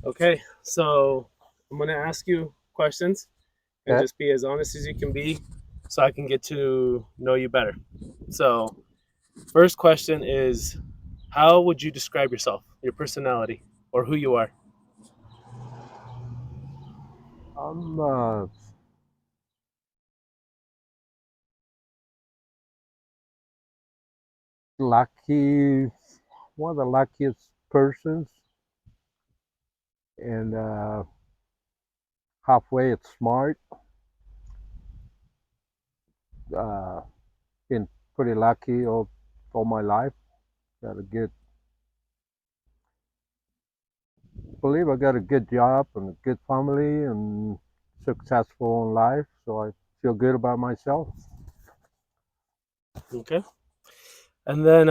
Okay, so I'm gonna ask you questions and Okay. just be as honest as you can be, so I can get to know you better. So, first question is, how would you describe yourself, your personality, or who you are? I'm lucky, one of the luckiest persons, and halfway it's smart. Uh, been pretty lucky all my life. Got a good, believe I got a good job and a good family and successful in life. So I feel good about myself. Okay, and then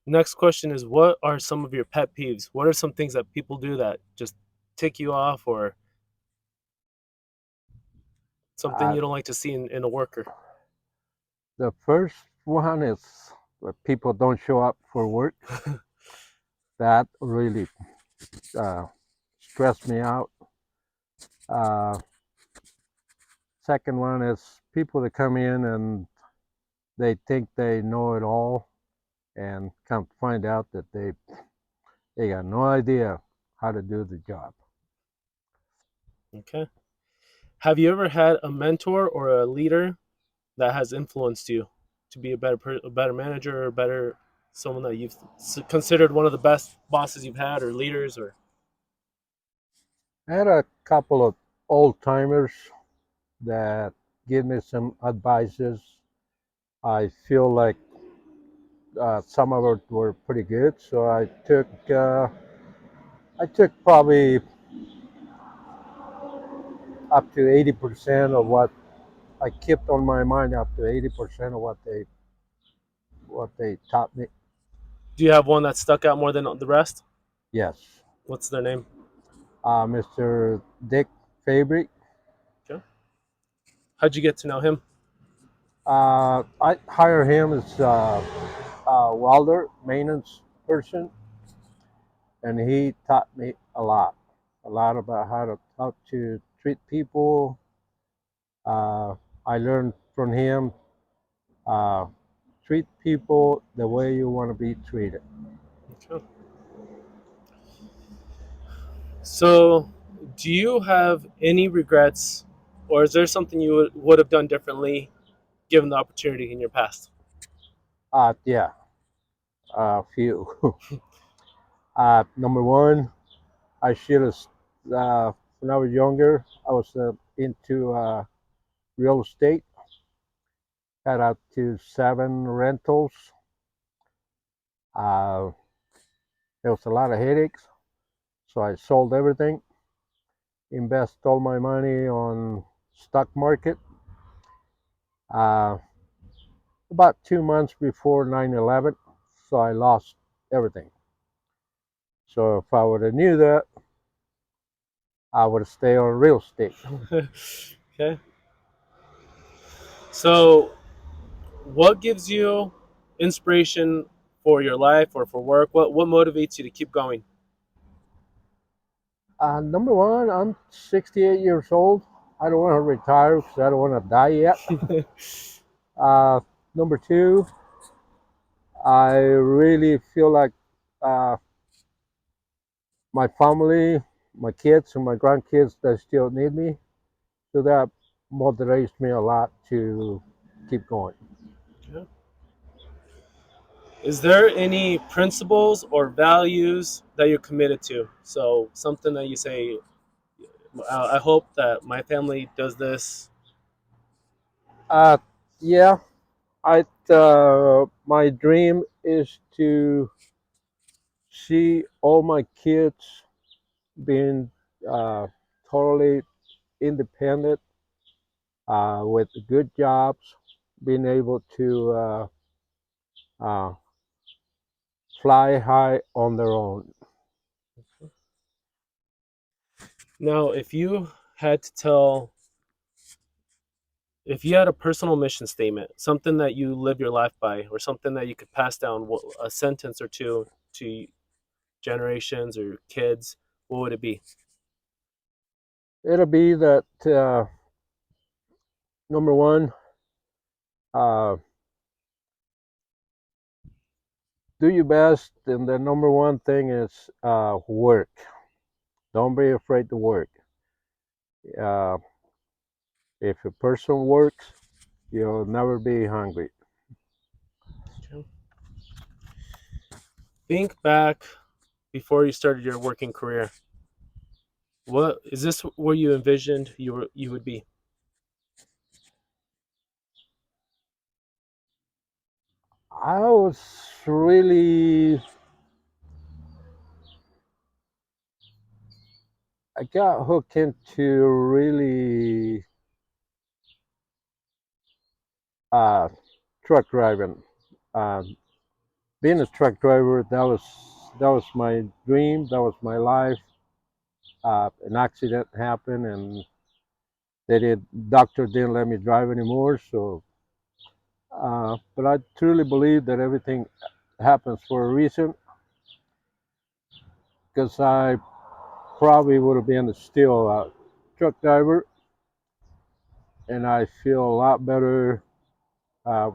next question is, what are some of your pet peeves? What are some things that people do that just tick you off, or something Uh, you don't like to see in a worker? the first one is that people don't show up for work. That really uh, stressed me out. Uh, Second one is people that come in and they think they know it all and come to find out that they got no idea how to do the job. Okay. Have you ever had a mentor or a leader that has influenced you to be a better manager, or better someone that you've considered one of the best bosses you've had, or leaders, or I had a couple of old timers that give me some advices. I feel like some of it were pretty good, so I took probably up to 80% of what I kept on my mind, up to 80% of what they taught me. do you have one that stuck out more than the rest? Yes. What's their name? Mr. Dick Fabry. Okay. How'd you get to know him? I hire him as a welder maintenance person, and he taught me a lot about how to treat people. Uh, I learned from him, uh, treat people the way you want to be treated. Okay. So, do you have any regrets, or is there something you would have done differently given the opportunity in your past? Yeah, a few. Number one, I should have. When I was younger, I was into real estate. Had up to 7 rentals. Uh, there was a lot of headaches, so I sold everything, invest all my money on stock market. Uh, about 2 months before 9/11, so I lost everything. So if I would have knew that, I would have stayed on real estate. Okay. So, what gives you inspiration for your life or for work? What motivates you to keep going? Number one, I'm 68 years old. I don't want to retire because I don't want to die yet. Uh, Number two, I really feel like uh, my family, my kids, and my grandkids that still need me. So that motivates me a lot to keep going. Okay. Is there any principles or values that you're committed to? So something that you say, I hope that my family does this. Uh, yeah, my dream is to see all my kids being uh, totally independent, with good jobs, being able to uh, fly high on their own. Now, had to tell, if you had a personal mission statement, something that you live your life by, or something that you could pass down, a sentence or two to generations or kids, what would it be? It'll be that number one, uh, do your best, and the number one thing is work. Don't be afraid to work. Uh, if a person works, you'll never be hungry. Okay. Think back before you started your working career. What is this where you envisioned you would be? I was really, I got hooked into really uh, truck driving. Uh, Being a truck driver, that was my dream. That was my life. An accident happened, and doctor didn't let me drive anymore. So, but I truly believe that everything happens for a reason. Because I probably would have been still a truck driver, and I feel a lot better uh,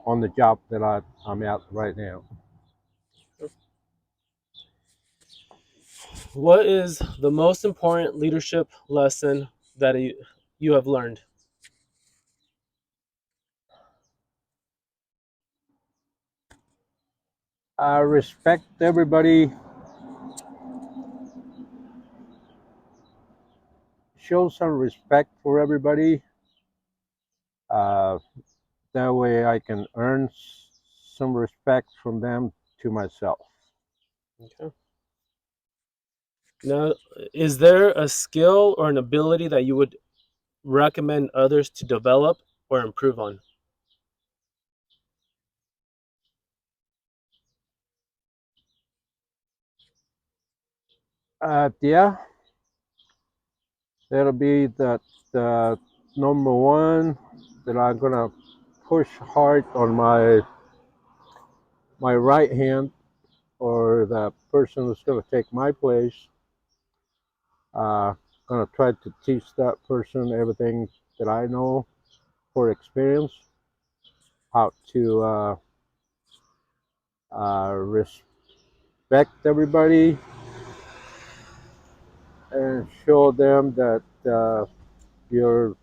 on the job that I'm at right now. What is the most important leadership lesson that you have learned? I respect everybody, show some respect for everybody. Uh, that way I can earn some respect from them to myself. Okay. Now, is there a skill or an ability that you would recommend others to develop or improve on? Yeah, that'll be the number one that I'm gonna push hard on my right hand, or the person who's gonna take my place. Uh, gonna try to teach that person everything that I know for experience, how to respect everybody, and show them that you're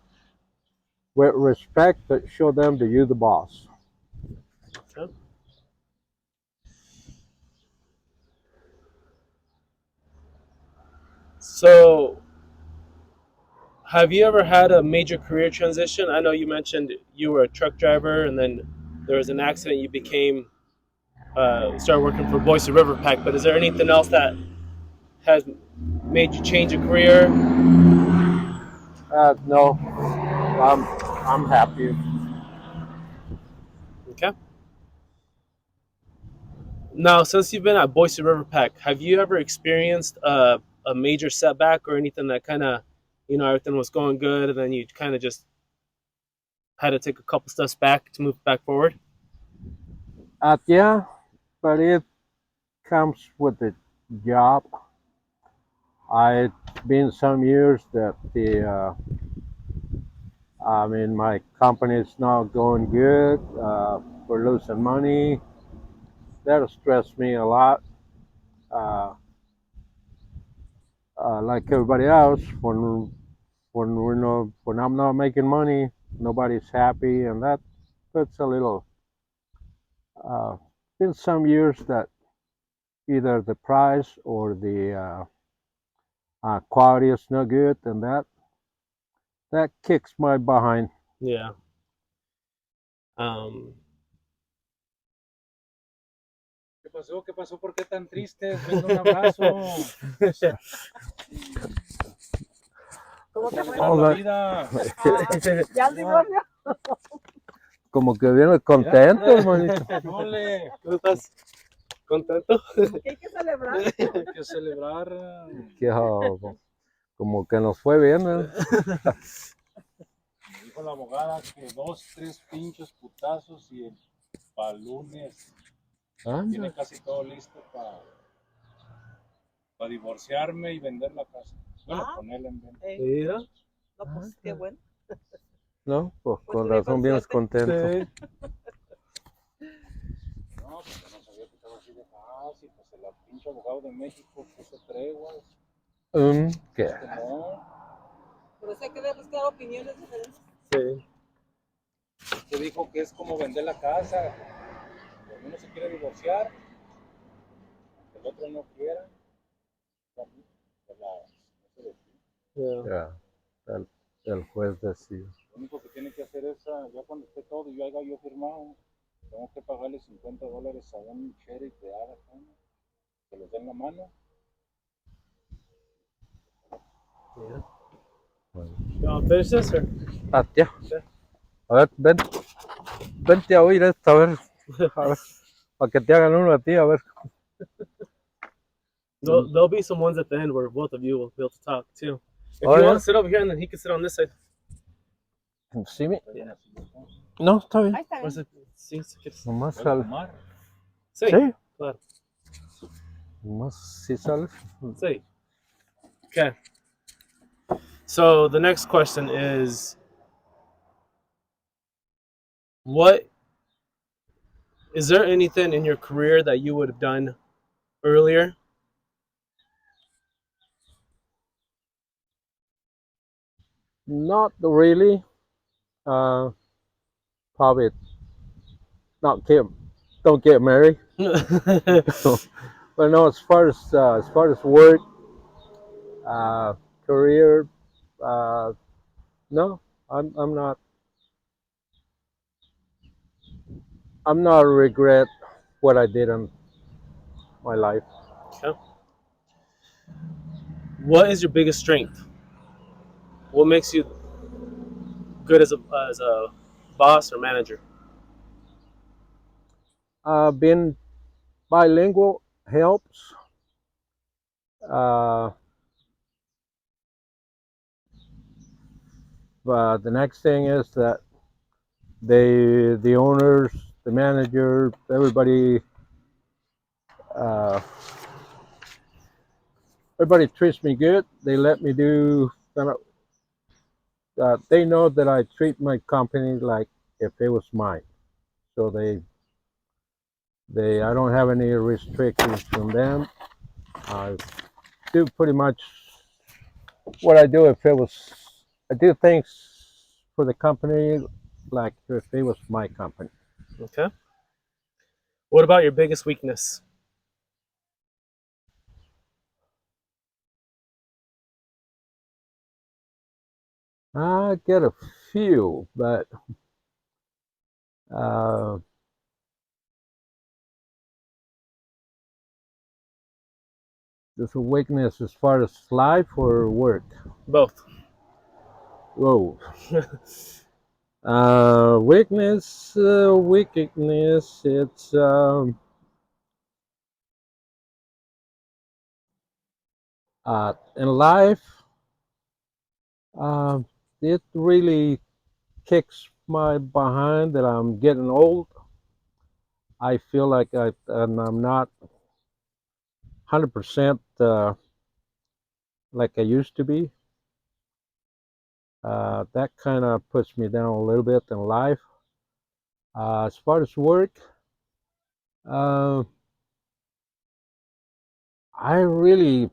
with respect, but show them that you're the boss. Okay. So, have you ever had a major career transition? I know you mentioned you were a truck driver, and then there was an accident. You became started working for Boise River Pack. But is there anything else that has made you change a career? No, I'm happy. Okay. Now, since you've been at Boise River Pack, have you ever experienced a major setback or anything that kind of, everything was going good, and then you kind of just had to take a couple steps back to move back forward? Yeah, but it comes with the job. I've been some years that I mean, my company is not going good. We're losing money. That'll stress me a lot. Uh, like everybody else, when I'm not making money, nobody's happy, and that puts a little. Uh, been some years that either the price or the quality is not good, and that kicks my behind. Yeah. Um, ¿Qué pasó? ¿Qué pasó? ¿Por qué tan tristes? Venga, un abrazo. ¿Cómo que la vida. Ya el divorcio. Como que viene contento, hermanito. No le. ¿Cómo estás? ¿Contento? ¿Qué hay que celebrar? Hay que celebrar. Como que nos fue bien, ¿eh? Me dijo la abogada que 2, 3 pinchos putazos y para lunes tiene casi todo listo para para divorciarme y vender la casa. Bueno, ponerla en venta. Mira. No, pues qué bueno. No, pues Pues con tuve razón vienes suerte. contento. Sí. No, pues yo no sabía que estaba así de fácil. Pues el pinche abogado de México puso treguas. ¿Qué? No, Pero eso hay que buscar opiniones diferentes. Sí. usted dijo que es como vender la casa. Cuando uno se quiere divorciar, el otro no quiera. Pues no se decide. Yeah. Ya, el juez decide. Lo único que tiene que hacer es, ya cuando esté todo y yo haya yo firmado, tengo que pagarle $50 a un sheriff de Adakan, que les den la mano. Yeah. Bueno. You want to finish this or? Tía. Okay. A ver, vente a oír esto, a ver, para que te hagan uno a ti, a ver. There'll be some ones at the end where both of you will be able to talk too. If Oh, you yeah? want to sit over here and then he can sit on this side. Sí, Yeah. no, está bien. Ahí está Or is bien. it? Sí, si quieres. Nomás ¿Puedo sale. fumar? Sí. Sí, Claro. nomás si sales. Sí. Okay. So the next question is, what is there anything in your career that you would have done earlier? Not really. Probably not don't get married. But no, as far as work, career, no, I'm not. I'm not regret what I did in my life. Okay. What is your biggest strength? What makes you good as a boss or manager? Being bilingual helps. Uh, but the next thing is that the owners, the manager, uh, everybody treats me good. They let me do. They know that I treat my company like if it was mine. So I don't have any restrictions from them. I do pretty much what I do if it was. I do things for the company like if it was my company. Okay. What about your biggest weakness? I get a few, but uh, there's a weakness as far as life or work. Both. Whoa. Weakness. It's in life. Uh, it really kicks my behind that I'm getting old. I feel like I'm not 100% like I used to be. That kind of puts me down a little bit in life. As far as work, uh, I really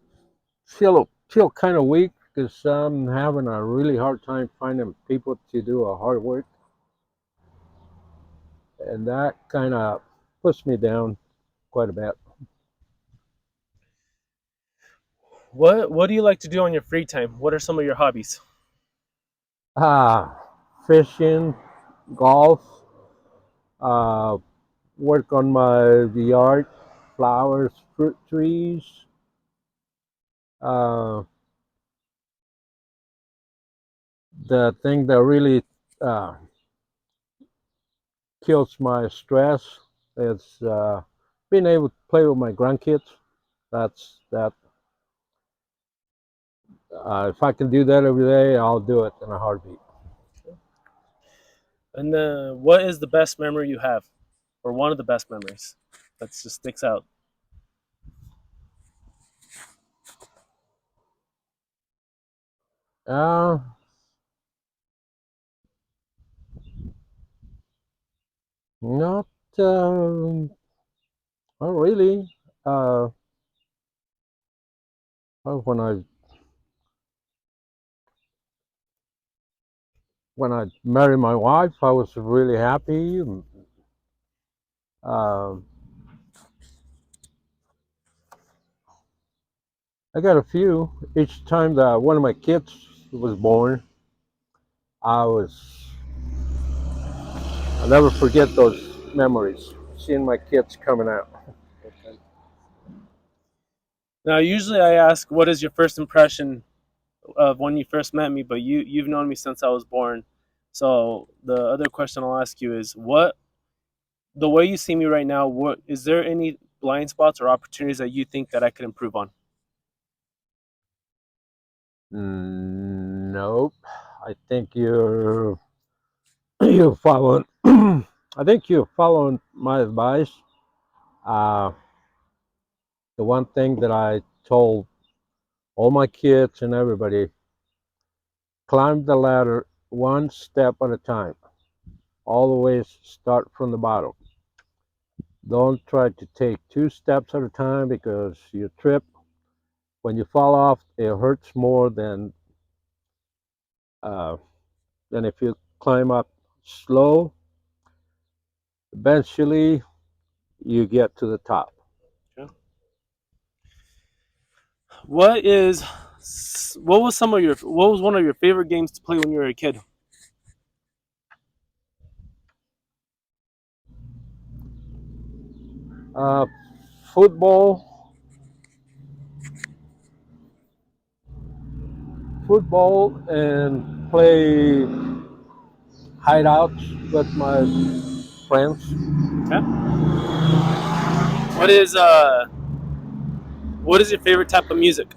feel kind of weak because I'm having a really hard time finding people to do a hard work, and that kind of puts me down quite a bit. What do you like to do on your free time? What are some of your hobbies? Ah, fishing, golf, uh, work on my yard, flowers, fruit trees. Uh, the thing that really uh, kills my stress is being able to play with my grandkids. That. If I can do that every day, I'll do it in a heartbeat. And what is the best memory you have, or one of the best memories that just sticks out? Uh, not, not really. Uh, well, when I married my wife, I was really happy. Uh, I got a few. Each time that one of my kids was born, I was I'll never forget those memories. Seeing my kids coming out. Okay. Now, usually I ask, what is your first impression of when you first met me? But you've known me since I was born. So the other question I'll ask you is, what the way you see me right now? What is there any blind spots or opportunities that you think that I could improve on? Nope. I think you following. I think you're following my advice. Uh, the one thing that I told all my kids and everybody: climb the ladder one step at a time. Always start from the bottom. Don't try to take two steps at a time because you trip. When you fall off, it hurts more uh, than if you climb up slow. Eventually, you get to the top. Okay. What is what was one of your favorite games to play when you were a kid? Uh, football, football, and play hideouts with my friends. Okay. What is what is your favorite type of music?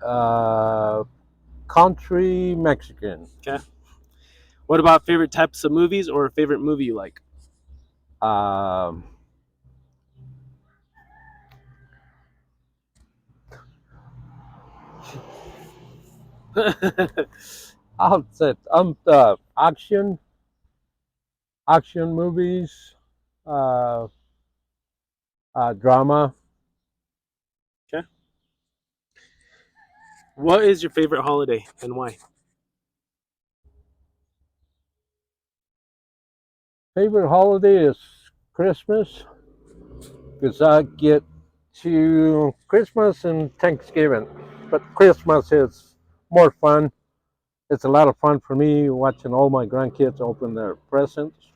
Uh, country Mexican. Okay. What about favorite types of movies or a favorite movie you like? Um, I'll say action movies, uh, drama. Okay. What is your favorite holiday and why? Favorite holiday is Christmas because I get to Christmas and Thanksgiving, but Christmas is more fun. It's a lot of fun for me watching all my grandkids open their presents.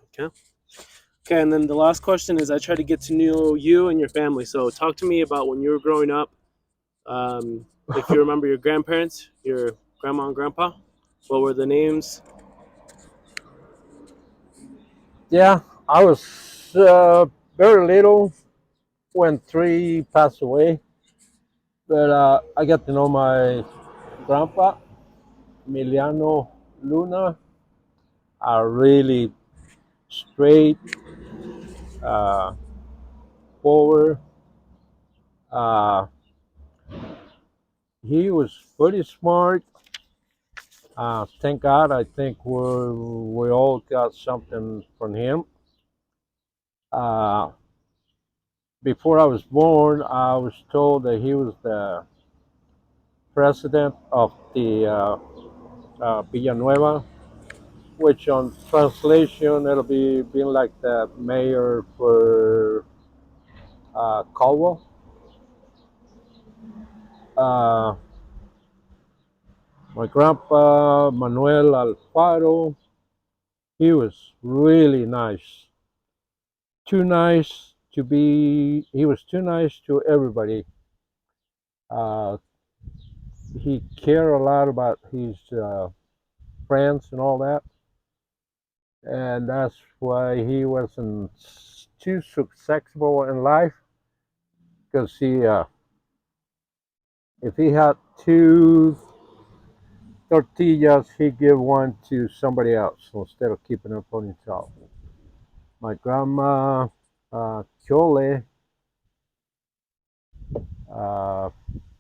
Okay. Okay, and then the last question is I try to get to know you and your family. So talk to me about when you were growing up. If you remember your grandparents, your grandma and grandpa, what were the names? Yeah, I was very little when three passed away, but I got to know my grandpa, Emiliano Luna, are really straight, uh, forward. Uh, he was pretty smart. Thank God, I think we all got something from him. Uh, before I was born, I was told that he was the president of the Villanueva, which on translation it'll be being like the mayor for Caldwell. Uh, my grandpa Manuel Alfaro, he was really nice. Too nice to be. He was too nice to everybody. Uh, he cared a lot about his friends and all that, and that's why he wasn't too successful in life. Because if he had two tortillas, he'd give one to somebody else instead of keeping it for himself. My grandma, Chole, Uh,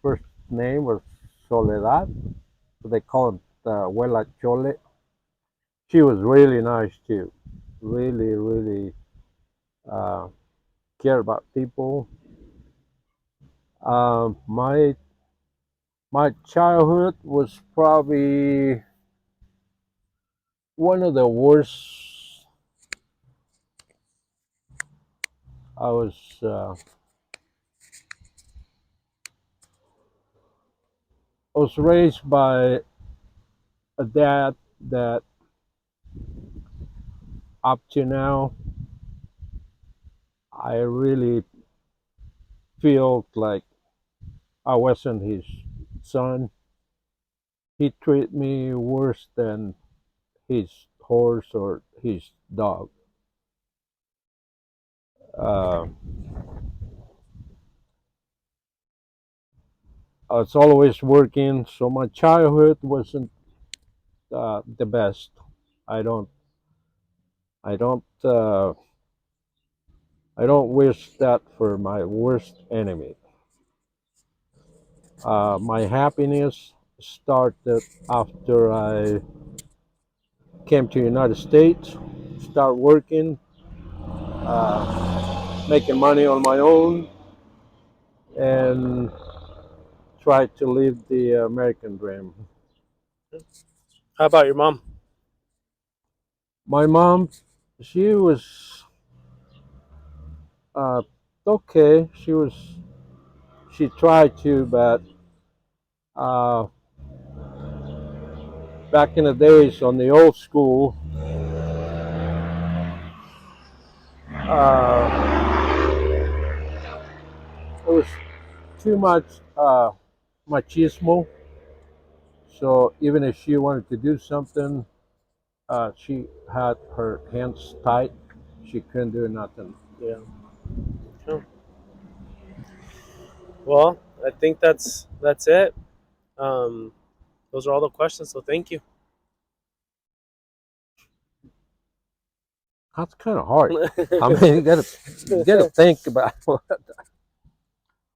First name was Soledad. They call him Abuela Chole. She was really nice too. Really, really uh, care about people. My childhood was probably one of the worst. I was uh, I was raised by a dad that up to now I really feel like I wasn't his son. He treated me worse than his horse or his dog. Uh, I was always working, so my childhood wasn't the best. I don't, I don't, I don't wish that for my worst enemy. My happiness started after I came to the United States, start working, making money on my own, and try to live the American dream. How about your mom? My mom, she was uh, okay. She tried to, but uh, back in the days on the old school, it was too much machismo. So even if she wanted to do something, she had her hands tight. She couldn't do nothing. Yeah. Cool. Well, I think that's it. Um, those are all the questions. So thank you. That's kind of hard. I mean, you gotta think about